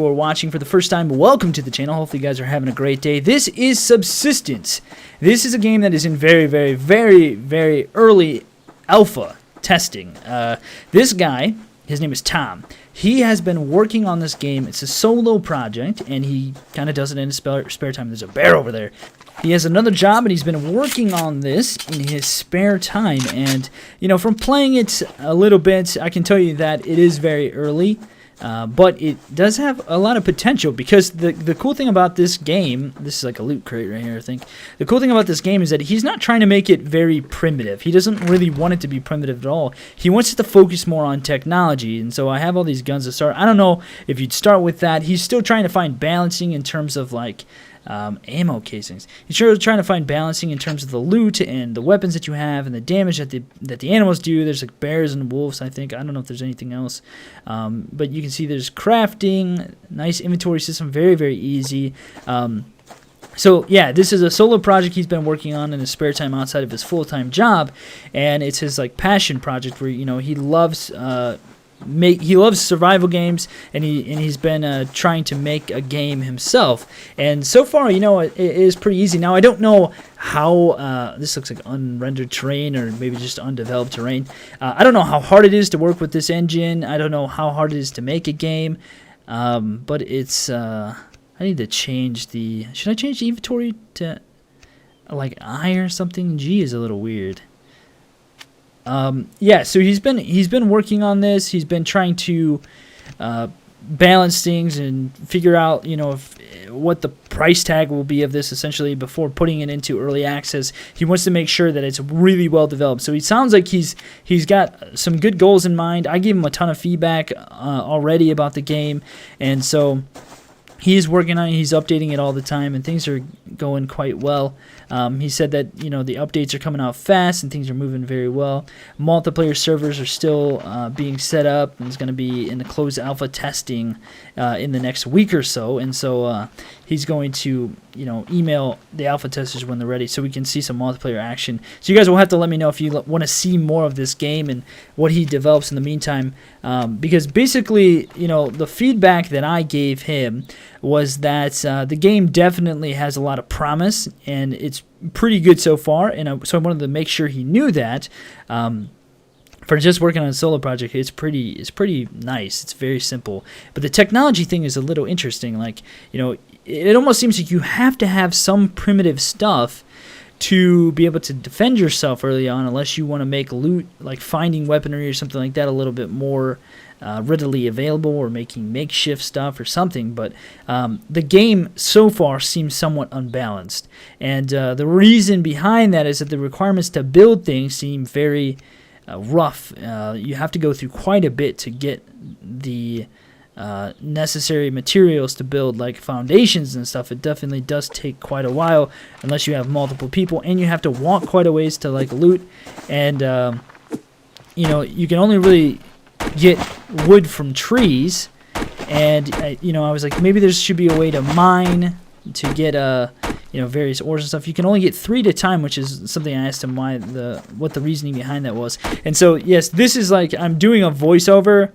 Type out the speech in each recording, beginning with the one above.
For watching for the first time, welcome to the channel. Hopefully you guys are having a great day. This is Subsistence. This is a game that is in very early alpha testing. This guy, his name is Tom. He has been working on this game. It's a solo project, and he kind of does it in his spare time. There's a bear over there. He has another job, and he's been working on this in his spare time. And, you know, from playing it a little bit, I can tell you that it is very early. But it does have a lot of potential, because the cool thing about this game, this is like a loot crate right here, I think. The cool thing about this game is that he's not trying to make it very primitive. He doesn't really want it to be primitive at all. He wants it to focus more on technology, and so I have all these guns to start. I don't know if you'd start with that. He's still trying to find balancing in terms of like ammo casings. He's sure trying to find balancing in terms of the loot and the weapons that you have and the damage that the animals do. There's like bears and wolves, I think. I don't know if there's anything else. But you can see there's crafting, nice inventory system, very easy. So yeah, this is a solo project he's been working on in his spare time outside of his full-time job, and it's his like passion project where, you know, he loves survival games, and he's been trying to make a game himself. And so far, you know, it is pretty easy. Now, I don't know how this looks like unrendered terrain, or maybe just undeveloped terrain. I don't know how hard it is to work with this engine. I don't know how hard it is to make a game, but it's I need to change the... Should I change the inventory to like I or something? G is a little weird. Yeah, so he's been working on this. He's been trying to balance things and figure out, you know, what the price tag will be of this, essentially, before putting it into early access. He wants to make sure that it's really well developed. So he sounds like he's got some good goals in mind. I gave him a ton of feedback already about the game, and so he's working on it. He's updating it all the time, and things are going quite well. He said that, you know, the updates are coming out fast and things are moving very well. Multiplayer servers are still being set up, and it's going to be in the closed alpha testing in the next week or so. And so he's going to, you know, email the alpha testers when they're ready, so we can see some multiplayer action. So you guys will have to let me know if you want to see more of this game and what he develops in the meantime, because basically, you know, the feedback that I gave him was that the game definitely has a lot of promise, and it's pretty good so far. And so I wanted to make sure he knew that. For just working on a solo project, it's pretty nice. It's very simple, but the technology thing is a little interesting. Like, you know, it almost seems like you have to have some primitive stuff to be able to defend yourself early on, unless you want to make loot, like finding weaponry or something like that, a little bit more readily available, or making makeshift stuff or something. But the game so far seems somewhat unbalanced, and the reason behind that is that the requirements to build things seem very rough. You have to go through quite a bit to get the necessary materials to build like foundations and stuff. It definitely does take quite a while, unless you have multiple people, and you have to walk quite a ways to like loot. And you know, you can only really get wood from trees, and you know, I was like, maybe there should be a way to mine to get you know, various ores and stuff. You can only get 3 at a time, which is something I asked him what the reasoning behind that was. And so yes, this is like I'm doing a voiceover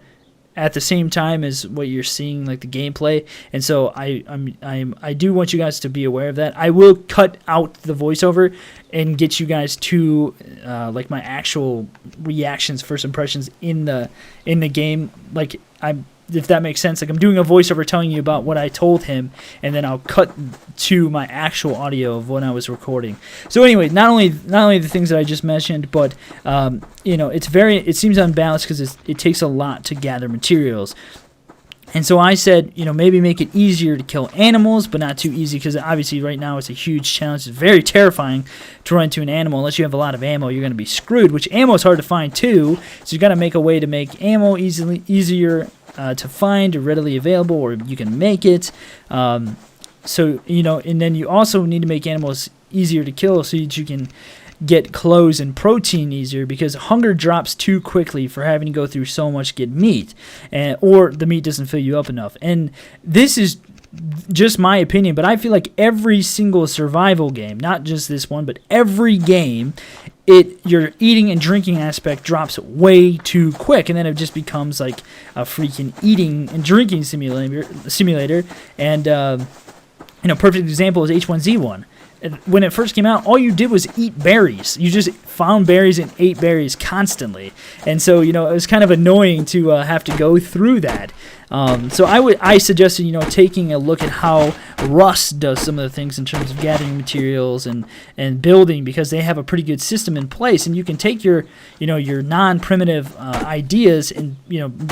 at the same time as what you're seeing, like the gameplay, and so I do want you guys to be aware of that. I will cut out the voiceover and get you guys to like my actual reactions, first impressions in the game. Like, if that makes sense, like I'm doing a voiceover telling you about what I told him, and then I'll cut to my actual audio of when I was recording. So anyway, not only the things that I just mentioned, but you know, it seems unbalanced because it takes a lot to gather materials. And so I said, you know, maybe make it easier to kill animals, but not too easy, because obviously right now it's a huge challenge. It's very terrifying to run into an animal. Unless you have a lot of ammo, you're going to be screwed, which ammo is hard to find too. So you got to make a way to make ammo easier to find or readily available, or you can make it. So, you know, and then you also need to make animals easier to kill so that you can get clothes and protein easier, because hunger drops too quickly for having to go through so much to get meat, or the meat doesn't fill you up enough. And this is just my opinion, but I feel like every single survival game, not just this one, but every game your eating and drinking aspect drops way too quick, and then it just becomes like a freaking eating and drinking simulator. And perfect example is H1Z1. When it first came out, all you did was eat berries. You just found berries and ate berries constantly. And so, it was kind of annoying to have to go through that. So I suggested, taking a look at how Rust does some of the things in terms of gathering materials and building, because they have a pretty good system in place. And you can take your non-primitive ideas and,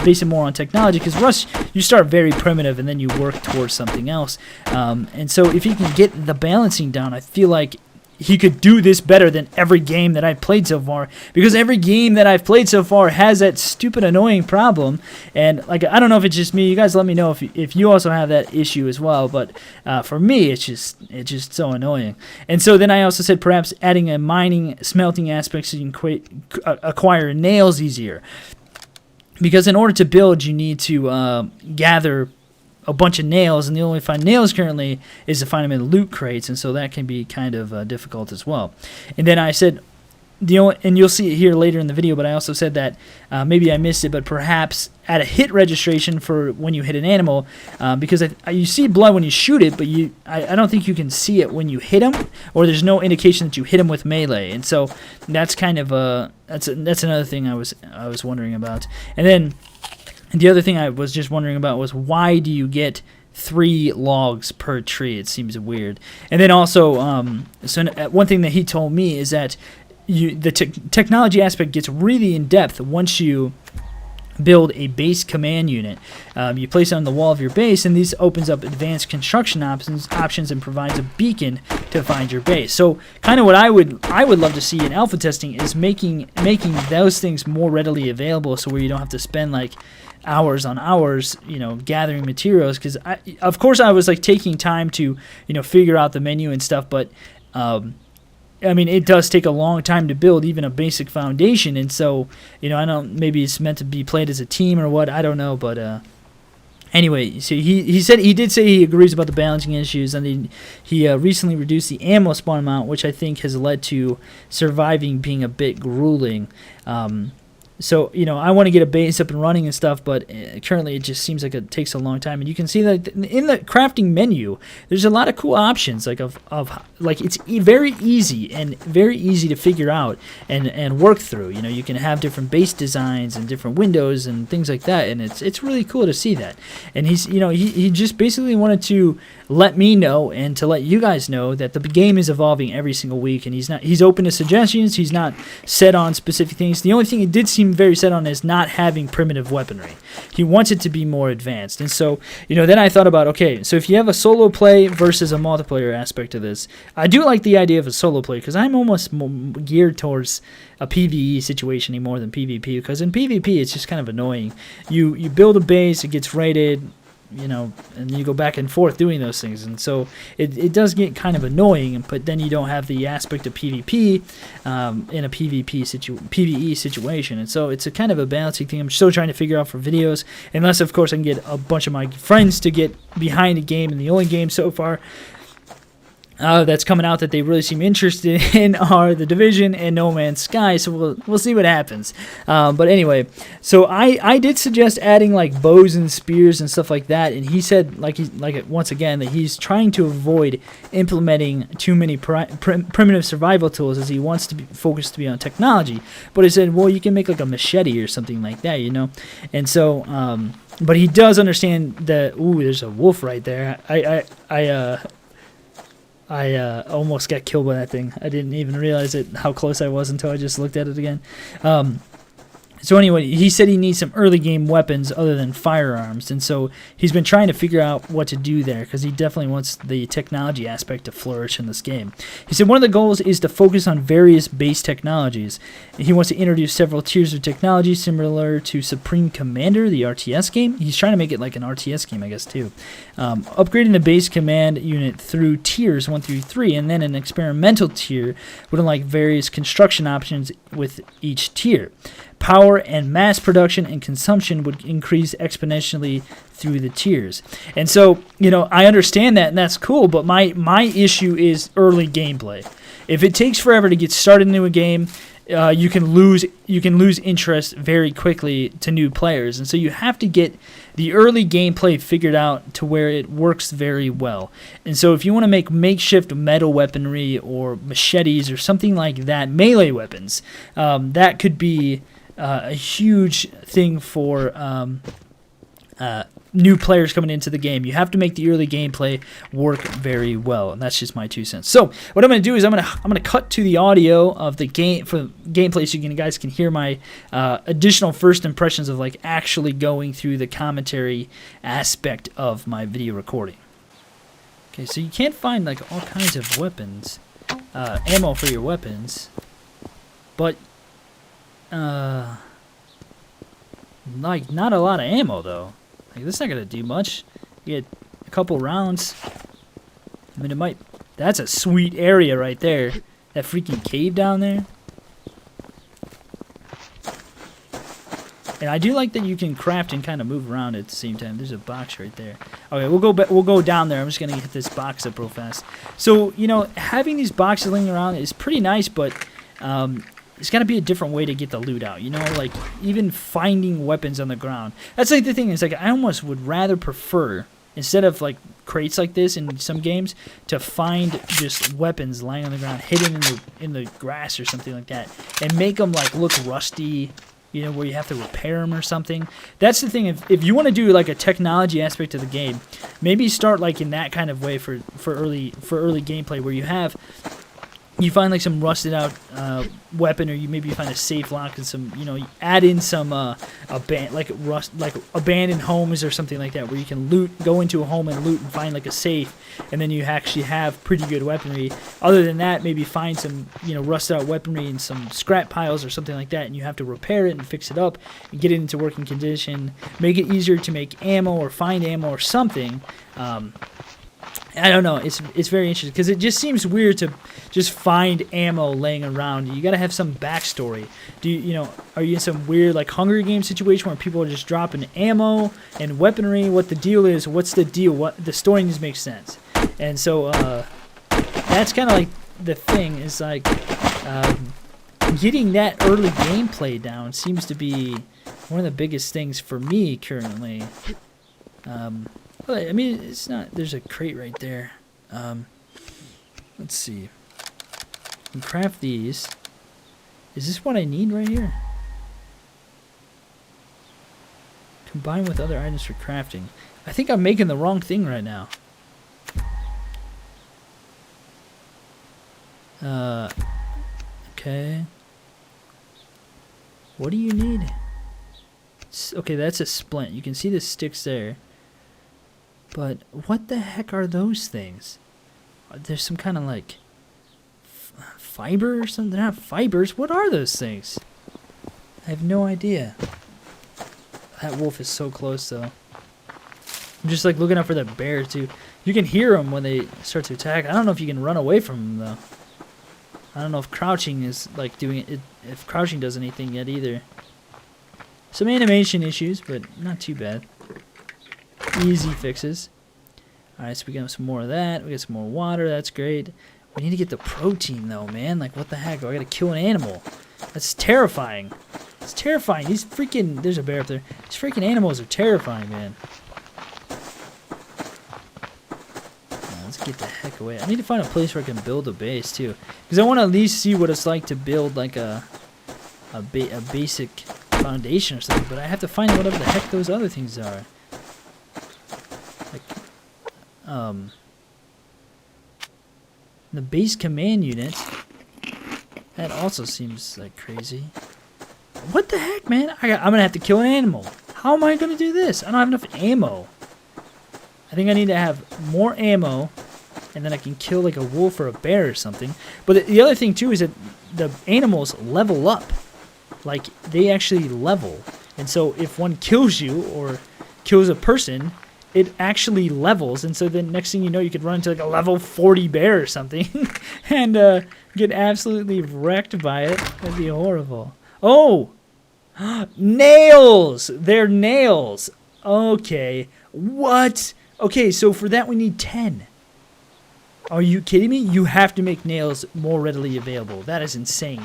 base it more on technology, because Rust, you start very primitive and then you work towards something else. And so if you can get the balancing down, I feel like he could do this better than every game that I've played so far, because every game that I've played so far has that stupid annoying problem. And like, I don't know if it's just me. You guys let me know if you also have that issue as well. But for me, it's just so annoying. And so then I also said perhaps adding a mining, smelting aspect so you can acquire nails easier, because in order to build, you need to gather a bunch of nails, and the only way to find nails currently is to find them in loot crates, and so that can be kind of difficult as well. And then I said, and you'll see it here later in the video, but I also said that maybe I missed it, but perhaps add a hit registration for when you hit an animal, because you see blood when you shoot it, but I don't think you can see it when you hit them, or there's no indication that you hit them with melee. And so that's kind of that's another thing I was wondering about. And then the other thing I was just wondering about was, why do you get 3 logs per tree? It seems weird. And then also, one thing that he told me is that the technology aspect gets really in depth once you build a base command unit. You place it on the wall of your base, and this opens up advanced construction options and provides a beacon to find your base. So kind of what I would love to see in alpha testing is making those things more readily available, so where you don't have to spend like hours on hours, gathering materials. Because of course I was like taking time to, figure out the menu and stuff, but it does take a long time to build even a basic foundation. And so, maybe it's meant to be played as a team or what, I don't know. But anyway, so he did say he agrees about the balancing issues, and he recently reduced the ammo spawn amount, which I think has led to surviving being a bit grueling. So, I want to get a base up and running and stuff, but currently it just seems like it takes a long time. And you can see that in the crafting menu, there's a lot of cool options, like it's very easy to figure out and work through. You can have different base designs and different windows and things like that, and it's really cool to see that. And he just basically wanted to let me know and to let you guys know that the game is evolving every single week, and he's open to suggestions. He's not set on specific things. The only thing he did seem very set on is not having primitive weaponry. He wants it to be more advanced. And so, then I thought about, okay, so if you have a solo play versus a multiplayer aspect of this, I do like the idea of a solo play, because I'm almost more geared towards a PvE situation more than PvP, because in PvP it's just kind of annoying. You build a base, it gets raided, and you go back and forth doing those things, and so it does get kind of annoying. But then you don't have the aspect of PvP in a PvE situation, and so it's a kind of a balancing thing. I'm still trying to figure out for videos, unless of course I can get a bunch of my friends to get behind the game. And the only game so far that's coming out that they really seem interested in are The Division and No Man's Sky, so we'll see what happens. But anyway, so I did suggest adding like bows and spears and stuff like that, and he said once again that he's trying to avoid implementing too many primitive survival tools, as he wants to be focused to be on technology. But he said, well, you can make like a machete or something like that, and so but he does understand that. Ooh, there's a wolf right there. I almost got killed by that thing. I didn't even realize how close I was until I just looked at it again. So anyway, he said he needs some early game weapons other than firearms, and so he's been trying to figure out what to do there, because he definitely wants the technology aspect to flourish in this game. He said one of the goals is to focus on various base technologies. He wants to introduce several tiers of technology similar to Supreme Commander, the RTS game. He's trying to make it like an RTS game, I guess, too. Upgrading the base command unit through tiers 1 through 3, and then an experimental tier with like various construction options with each tier. Power and mass production and consumption would increase exponentially through the tiers. And so, I understand that, and that's cool, but my issue is early gameplay. If it takes forever to get started into a game, you can lose interest very quickly to new players, and so you have to get the early gameplay figured out to where it works very well. And so if you want to make makeshift metal weaponry or machetes or something like that, melee weapons, that could be a huge thing for new players coming into the game. You have to make the early gameplay work very well, and that's just my 2 cents. So what I'm going to do is I'm going to cut to the audio of the game for gameplay, so you guys can hear my additional first impressions of like actually going through the commentary aspect of my video recording. Okay, so you can't find like all kinds of weapons, ammo for your weapons, but like not a lot of ammo though. Like, this is not going to do much. You get a couple rounds. I mean, it might... That's a sweet area right there. That freaking cave down there. And I do like that you can craft and kind of move around at the same time. There's a box right there. Okay, we'll go down there. I'm just going to hit this box up real fast. So, you know, having these boxes laying around is pretty nice, but... there's got to be a different way to get the loot out, you know, like even finding weapons on the ground. That's like the thing is, like, I almost would rather prefer, instead of like crates like this in some games, to find just weapons lying on the ground, hidden in the grass or something like that, and make them like look rusty, you know, where you have to repair them or something. That's the thing. If you want to do like a technology aspect of the game, maybe start like in that kind of way for early gameplay, where you find like some rusted out weapon, or maybe you find a safe lock and some, you know, you add in some abandoned homes or something like that, where you can go into a home and loot and find like a safe, and then you actually have pretty good weaponry. Other than that, maybe find some, you know, rusted out weaponry in some scrap piles or something like that, and you have to repair it and fix it up and get it into working condition. Make it easier to make ammo or find ammo or something. I don't know. It's very interesting, because it just seems weird to just find ammo laying around. You got to have some backstory. Are you in some weird like Hunger Games situation where people are just dropping ammo and weaponry? What the deal is? What's the deal? What the story needs to make sense. And so that's kind of like the thing, is like getting that early gameplay down seems to be one of the biggest things for me currently. I mean, it's not... There's a crate right there. Let's see. I can craft these. Is this what I need right here? Combine with other items for crafting. I think I'm making the wrong thing right now. Okay. What do you need? Okay, that's a splint. You can see the sticks there. But what the heck are those things? There's some kind of like fiber or something. They're not fibers. What are those things? I have no idea. That wolf is so close though. I'm just like looking out for that bear too. You can hear them when they start to attack. I don't know if you can run away from them though. I don't know if crouching is like doing it. If crouching does anything yet either. Some animation issues, but not too bad. Easy fixes. Alright, so we got some more of that. We got some more water. That's great. We need to get the protein, though, man. Like, what the heck? I gotta kill an animal. That's terrifying. It's terrifying. These freaking... There's a bear up there. These freaking animals are terrifying, man. Let's get the heck away. I need to find a place where I can build a base, too. Because I want to at least see what it's like to build, like, a basic foundation or something. But I have to find whatever the heck those other things are. The base command unit, that also seems like crazy. What the heck, man? I'm gonna have to kill an animal. How am I gonna do this? I don't have enough ammo. I think I need to have more ammo, and then I can kill like a wolf or a bear or something. But the other thing too is that the animals level up. Like, they actually level. And so if one kills you or kills a person, it actually levels, and so then next thing you know, you could run into like a level 40 bear or something and get absolutely wrecked by it. That'd be horrible. Oh! Nails! They're nails! Okay. What? Okay, so for that we need 10. Are you kidding me? You have to make nails more readily available. That is insane.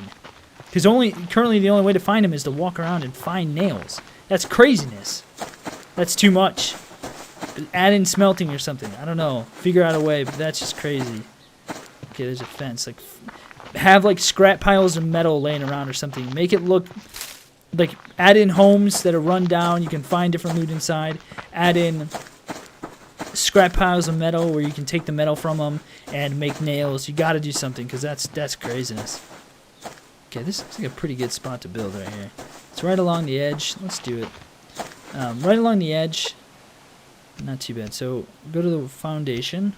Because currently the only way to find them is to walk around and find nails. That's craziness. That's too much. Add in smelting or something. I don't know. Figure out a way, but that's just crazy. Okay, there's a fence. Like, have like scrap piles of metal laying around or something. Make it look like, add in homes that are run down. You can find different loot inside. Add in scrap piles of metal where you can take the metal from them and make nails. You got to do something because that's craziness. Okay, this looks like a pretty good spot to build right here. It's right along the edge. Let's do it. Right along the edge. Not too bad. So go to the foundation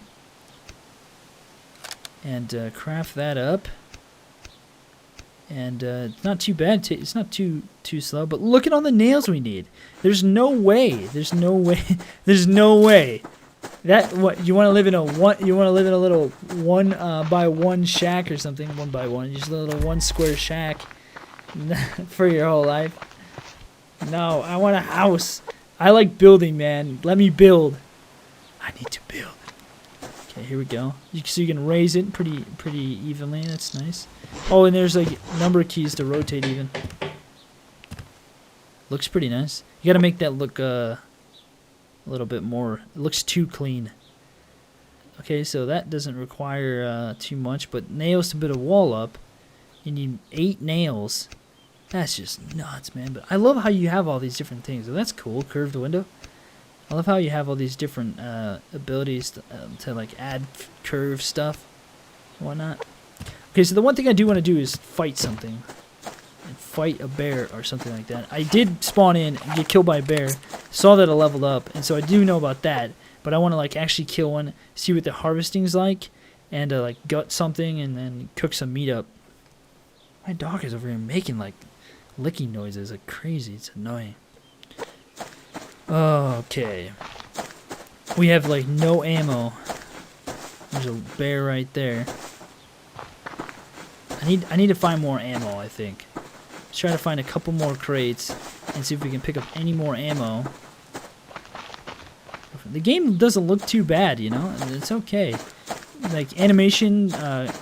and craft that up. And it's not too bad. It's not too slow. But look at all the nails we need. There's no way. There's no way. There's no way. That what you want to live in a one? You want to live in a little 1 by 1 shack or something? 1 by 1, just a little 1 square shack for your whole life. No, I want a house. I like building, man. Let me build. I need to build. Okay, here we go. So you can raise it pretty evenly. That's nice. Oh, and there's like number keys to rotate even. Looks pretty nice. You got to make that look a little bit more. It looks too clean. Okay, so that doesn't require too much, but nails to build a wall up. You need 8 nails. That's just nuts, man. But I love how you have all these different things. So that's cool. Curved window. I love how you have all these different abilities to like add curve stuff and whatnot. Okay, so the one thing I do want to do is fight something. And fight a bear or something like that. I did spawn in and get killed by a bear. Saw that I leveled up, and so I do know about that. But I want to like actually kill one, see what the harvesting's like, and like gut something and then cook some meat up. My dog is over here making like licking noises like crazy. It's annoying. Okay. We have like no ammo. There's a bear right there. I need to find more ammo, I think. Let's try to find a couple more crates and see if we can pick up any more ammo. The game doesn't look too bad, you know? It's okay. Like animation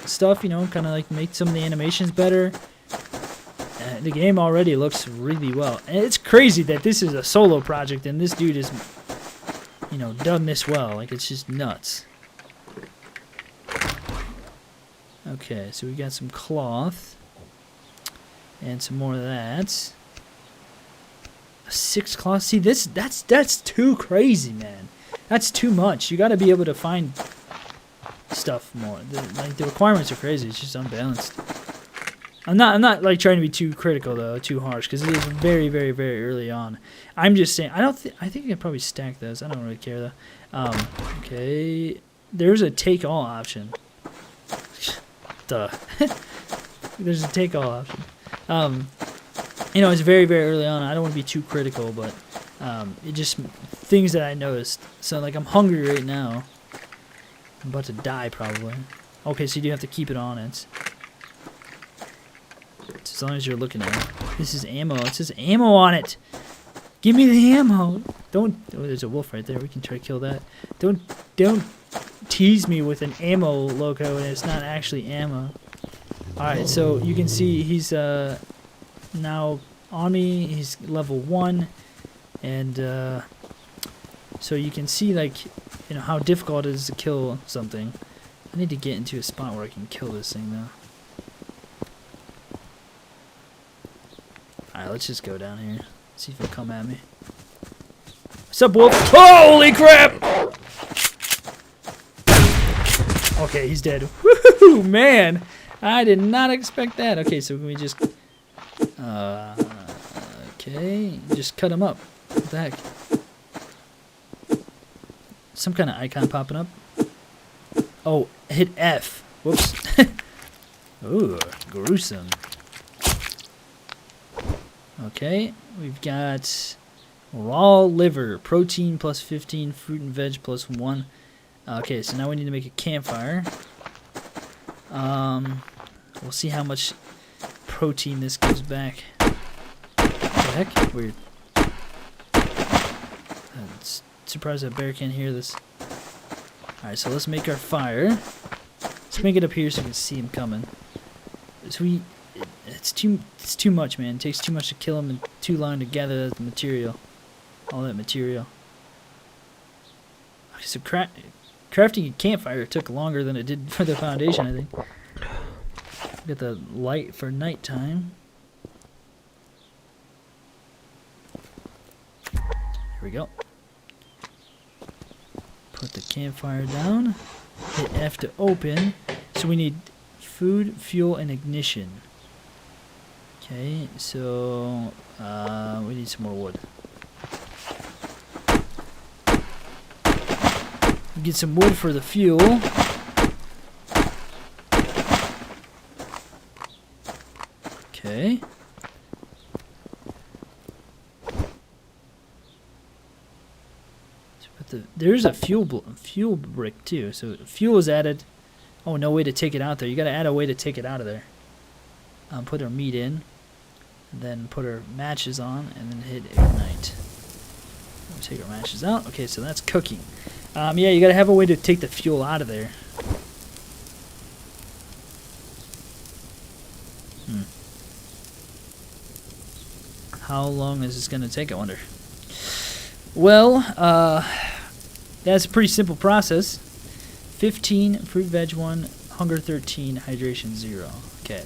stuff, you know, kind of like make some of the animations better. The game already looks really well. And it's crazy that this is a solo project and this dude is, you know, done this well. Like, it's just nuts. Okay, so we got some cloth. And some more of that. 6 cloth. See, that's too crazy, man. That's too much. You got to be able to find stuff more. The requirements are crazy. It's just unbalanced. I'm not like trying to be too critical though, too harsh, because it is very, very, very early on. I'm just saying. I think I can probably stack those. I don't really care though. Okay, there's a take all option. Duh. There's a take all option. You know, it's very, very early on. I don't want to be too critical, but it just things that I noticed. So like I'm hungry right now. I'm about to die probably. Okay, so you do have to keep it on it. As long as you're looking at it. This is ammo. It says ammo on it. Give me the ammo. Don't. Oh, there's a wolf right there. We can try to kill that. Don't tease me with an ammo logo and it's not actually ammo. Alright, so you can see he's now on me. He's level 1. And so you can see, like, you know, how difficult it is to kill something. I need to get into a spot where I can kill this thing, though. Alright, let's just go down here. See if he'll come at me. What's up, wolf? Holy crap! Okay, he's dead. Woohoo, man! I did not expect that. Okay, so can we just... okay, just cut him up. What the heck? Some kind of icon popping up. Oh, hit F. Whoops. Ooh, gruesome. Okay, we've got raw liver, protein plus 15, fruit and veg plus 1. Okay, so now we need to make a campfire. We'll see how much protein this gives back. What the heck? Weird. I'm surprised that bear can't hear this. Alright, so let's make our fire. Let's make it up here so we can see him coming. So it's too much, man. It takes too much to kill him and too long to gather the material. All that material. So crafting a campfire took longer than it did for the foundation, I think. Get the light for nighttime. Here we go. Put the campfire down. Hit F to open. So we need food, fuel, and ignition. Okay, so we need some more wood. Get some wood for the fuel. Okay. There's a fuel brick too. So fuel is added. Oh, no way to take it out there. You got to add a way to take it out of there. Put our meat in, and then put our matches on, and then hit ignite. We'll take our matches out. Okay, so that's cooking. Yeah, you got to have a way to take the fuel out of there. How long is this going to take, I wonder? Well, that's a pretty simple process. 15, fruit veg 1, hunger 13, hydration 0. Okay.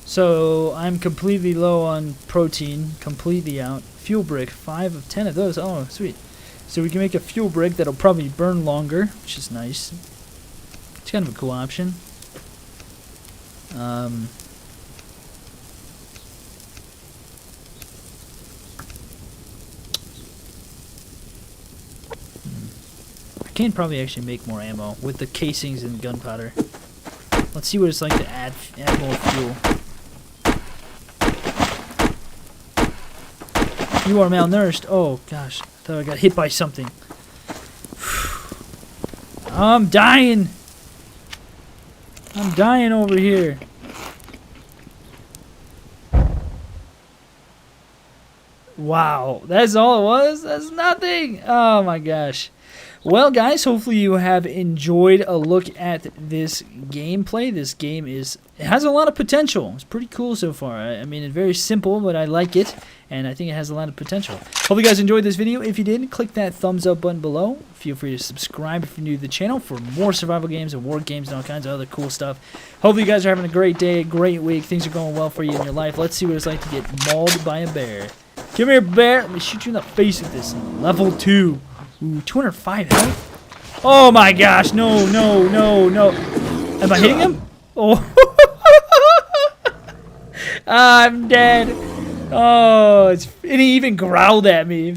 So I'm completely low on protein, completely out. Fuel brick, 5 of 10 of those. Oh, sweet. So we can make a fuel brick that'll probably burn longer, which is nice. It's kind of a cool option. I can probably actually make more ammo with the casings and gunpowder. Let's see what it's like to add more fuel. You are malnourished. Oh gosh, I thought I got hit by something. I'm dying. I'm dying over here. Wow, that's all it was? That's nothing. Oh my gosh. Well, guys, hopefully you have enjoyed a look at this gameplay. This game it has a lot of potential. It's pretty cool so far. I mean, it's very simple, but I like it, and I think it has a lot of potential. Hope you guys enjoyed this video. If you did, click that thumbs up button below. Feel free to subscribe if you're new to the channel for more survival games and war games and all kinds of other cool stuff. Hopefully you guys are having a great day, a great week. Things are going well for you in your life. Let's see what it's like to get mauled by a bear. Come here, bear. Let me shoot you in the face with this. Level 2. Ooh, 205 health? Oh my gosh, no, no, no, no. Am I hitting him? Oh. I'm dead. Oh, and he even growled at me.